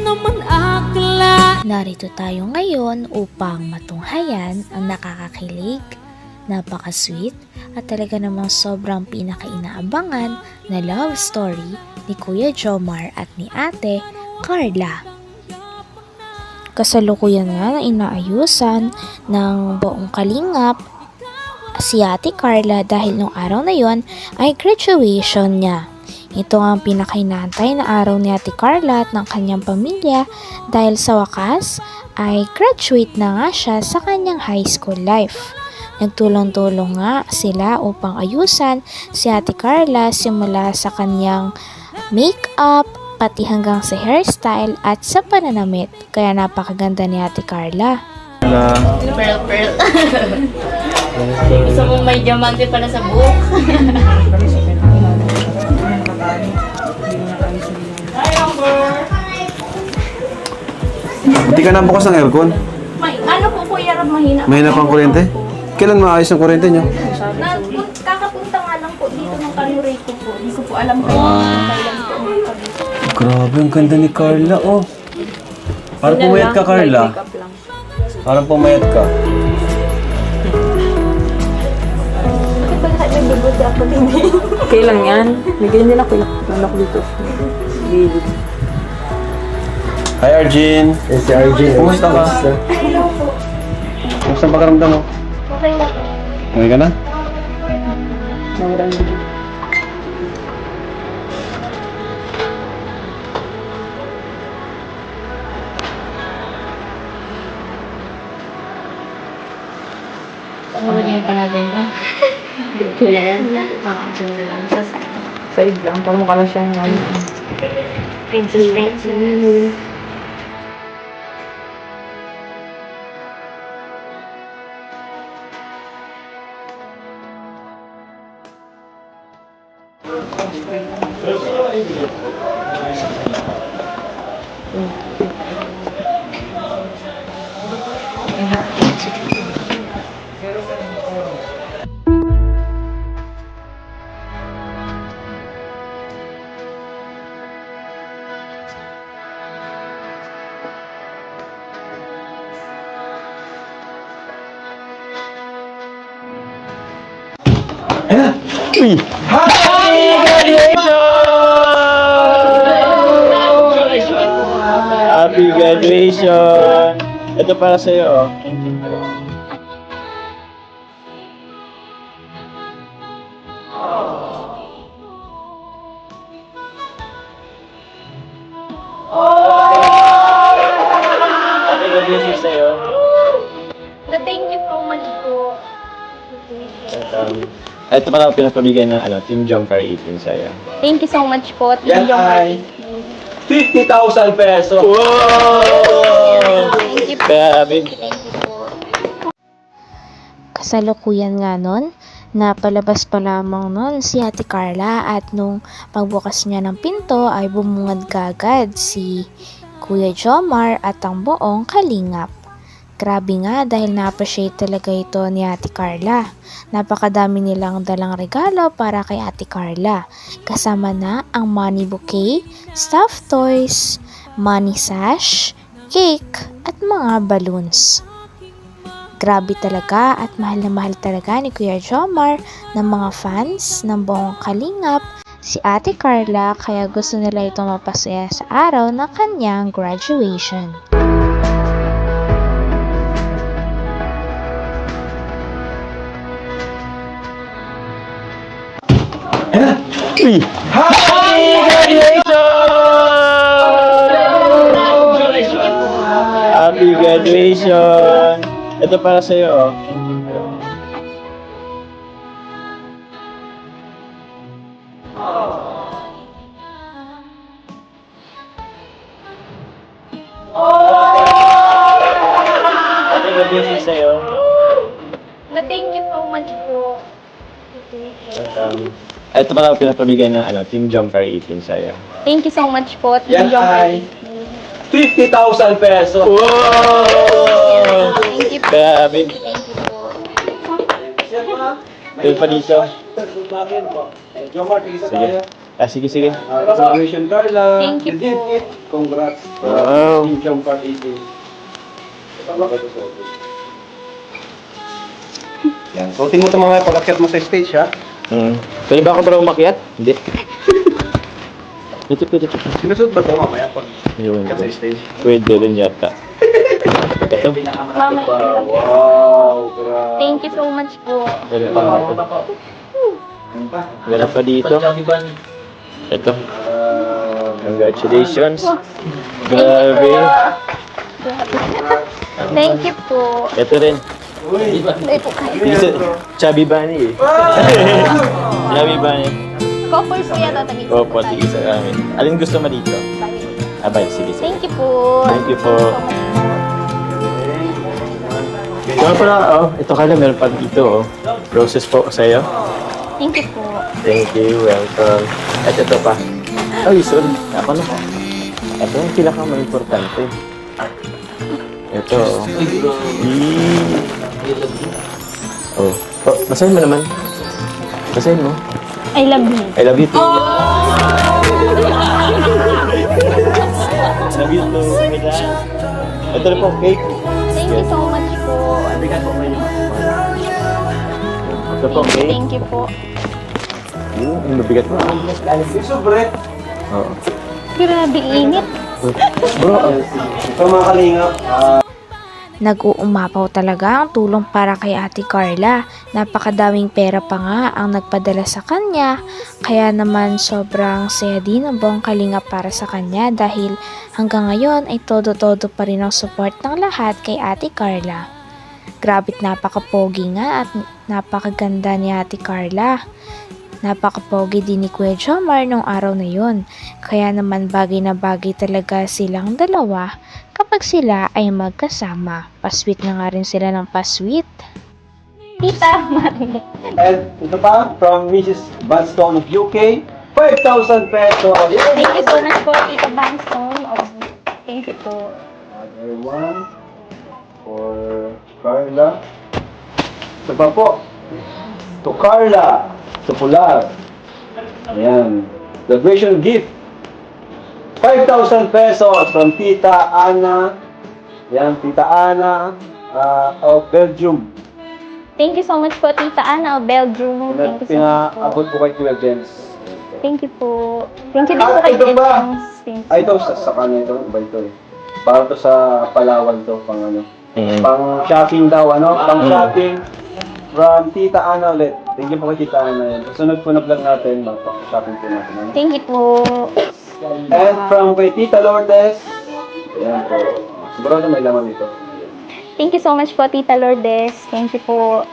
naman akla. Narito tayo ngayon upang matunghayan ang nakakakilig, napaka-sweet at talaga namang sobrang pinaka-inaabangan na love story ni Kuya Jomar at ni Ate Carla. Kasalukuyan nga na inaayusan ng buong kalingap si Ate Carla dahil nung araw na yon ay graduation niya. Ito ang pinakahinantay na araw ni Ate Carla at ng kanyang pamilya dahil sa wakas ay graduate na nga siya sa kanyang high school life. Nagtulong-tulong nga sila upang ayusan si Ate Carla simula sa kanyang make-up, pati hanggang sa hairstyle at sa pananamit. Kaya napakaganda ni Ate Carla. Pearl, pearl. Gusto mo may diamante pala sa buhok. Hindi ka nabukas ng aircon? Ano po kuya, mahina. Mahina pang kuryente? Kailan maayos ang kuryente nyo? Kakapunta nga lang po dito ng kalurito po. Hindi ko po alam kung kailan po. Grabe, ang ganda ni Carla, oh. Parang pumayat ka, Carla. Parang pumayat ka. Bakit ba lahat nagbibot dapat hindi? Kailan yan? May ganyan ako yung anak dito. Gilid. Hi, Arjun. Si Arjun. Kumusta ka? Hello po. Kumusta ang pakiramdam mo? Okay na po. Okay ka na? Nawaran dito. Ano niya pa natin ba? Kaya yan. Side lang. Parang mukha lang siya yung ano. Princess, princess. Happy graduation! Ito para sa'yo, oh. Happy graduation sa'yo. Thank you so much po. Ito pala pinapamigay ng Team Jumper 18 sa'yo. Thank you so much po. Yan ay 50,000 pesos! Wow! Thank you po. Grabe. Thank you po. Kasalukuyan nga nun, napalabas pa lamang nun si Ate Carla at nung pagbukas niya ng pinto ay bumungad kagad si Kuya Jomar at ang buong kalingap. Grabe nga dahil na-appreciate talaga ito ni Ate Carla. Napakadami nilang dalang regalo para kay Ate Carla. Kasama na ang money bouquet, stuffed toys, money sash, cake at mga balloons. Grabe talaga at mahal na mahal talaga ni Kuya Jomar ng mga fans ng buong kalingap si Ate Carla kaya gusto nila ito mapasaya sa araw ng kanyang graduation. Happy graduation! Happy graduation! Ito para sa'yo, oh. Happy graduation sa'yo. Thank you so much po. Ito pala pinapamigay ng Team Jumper 18 sa'yo. Thank you so much po. Yan ay 50,000 pesos! Wow! Thank you po. Grabe. Thank you po. Ito pa dito. Jomar, tigisa tayo. Sige, sige. Congratulations, Carla. Thank you did po. it. Congrats. Wow. Team Jumper 18. Yan. Suotin mo ito mamaya pag-akyat mo sa stage, ha? Pwede ba ako para umakyat? Hindi. Ito. Sinusuot ba ito mamaya pag Yun. akyat sa stage? Pwede rin yata. Ito. Mama, Wow, grabe. thank you so much po. Meron pa dito. Ito. Congratulations. Grabe. Thank you po. Ito rin. Ay po kayo. Dito, Chubby Bunny eh. Chubby Bunny. Couple po yata tagis. Opo, tigil sa amin. Alin gusto mo dito? Abay, sige. Thank you po. Thank you po. Ito pala, ito ka lang, meron pa dito, Roses po sa'yo. Thank you po. Thank you, welcome. At ito pa. Ay, sorry. Ako na. Ito yung pinaka-importante. Ito, basahin mo naman. Basahin mo. I love you. I love you too. Love you too, Milan. Ito na po, cake. Thank you so much po. Ito po, cake. Thank you po. Yung mabigat mo. Sobre. Oo. Grabe init. Bro, Ito mga kalingap. Nag-uumapaw talaga ang tulong para kay Ate Carla. Napakadaming pera pa nga ang nagpadala sa kanya. Kaya naman sobrang saya din ang buong Kalingap para sa kanya dahil hanggang ngayon ay todo-todo pa rin ang support ng lahat kay Ate Carla. Grabe't napakapogi nga at napakaganda ni Ate Carla. Napakapogi din ni Kuya Jomar nung araw na yun. Kaya naman bagay na bagay talaga silang dalawa kapag sila ay magkasama. Pasweet na nga rin sila ng pasweet. Tita Marie. And ito pa, from Mrs. Banstone of UK, 5,000 pesos. Thank you so much po, Tita Banstone. Thank you po. Another one for Carla. Ito pa po. To Carla. Sa Pular. Ayan. Graduation gift. 5,000 pesos from Tita Ana. Ayan, Tita Ana of Belgium. Thank you so much po, Tita Ana of Belgium. Thank you so much po. Pina-abot po kay Kuya Jens. Thank you po. Thank you din po At kay ito ba? Jens. Thank you. Ay, ito, sa kanya ito. Iba ito eh. Para to sa Palawan to, pang ano. Pang shopping daw, ano? Pang shopping. From Tita Ana ulit. Thank you po kay Tita Ana yan. Sunod po na vlog natin, shopping po natin. Ano? Thank you po. And from kay Tita Lourdes. Ayan po. Siguro na may laman dito. Thank you so much po, Tita Lourdes. Thank you po.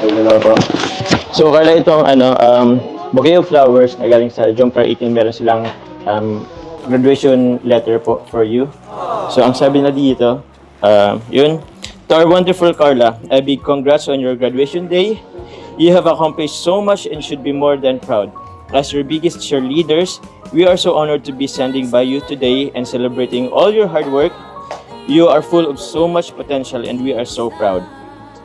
Ito na po. so Carla, itong bouquet of flowers na galing sa Jumper 18, meron silang graduation letter po for you. So ang sabi na dito, yun, to our wonderful Carla, a big congrats on your graduation day. You have accomplished so much and should be more than proud. As your biggest cheerleaders, we are so honored to be standing by you today and celebrating all your hard work. You are full of so much potential and we are so proud.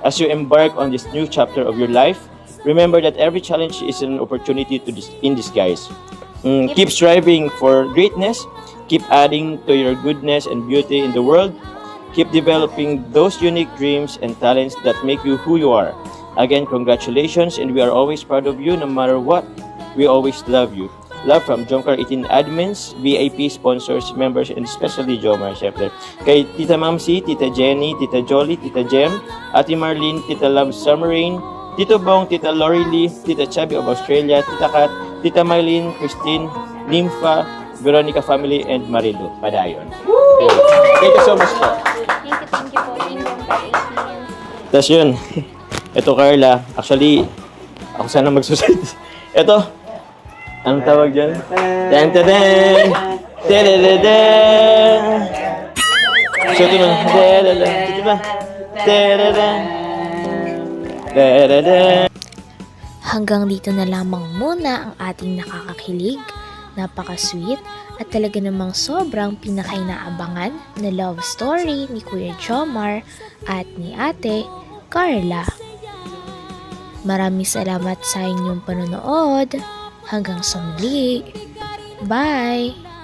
As you embark on this new chapter of your life, remember that every challenge is an opportunity in disguise. Keep striving for greatness. Keep adding to your goodness and beauty in the world. Keep developing those unique dreams and talents that make you who you are. Again, congratulations, and we are always proud of you no matter what. We always love you. Love from Jomcar 18 admins, VIP sponsors, members, and especially Jomar, syempre. Kay Tita Mamsi, Tita Jenny, Tita Jolly, Tita Jem, Ate Marlene, Tita Love Summerrain, Tito Bong, Tita Lori Lee, Tita Chubby of Australia, Tita Kat, Tita Mylene, Christine, Nympha, Veronica family, and Marilu Padayon. Thank you so much po. Thank you po, Team Jomcar 18. Tapos yun, ito Carla, actually, ako sana magsusunod. Ito, anong tawag dyan? Tan tan tan! Tadadadam! So ito na, tadadadam! Ito ba? Tadadadam! Tadadadam! Hanggang dito na lamang muna ang ating nakakakilig, napaka-sweet at talaga namang sobrang pinakainaabangan na love story ni Kuya Jomar at ni Ate Carla. Maraming salamat sa inyong panonood. Hanggang sa muli. Bye!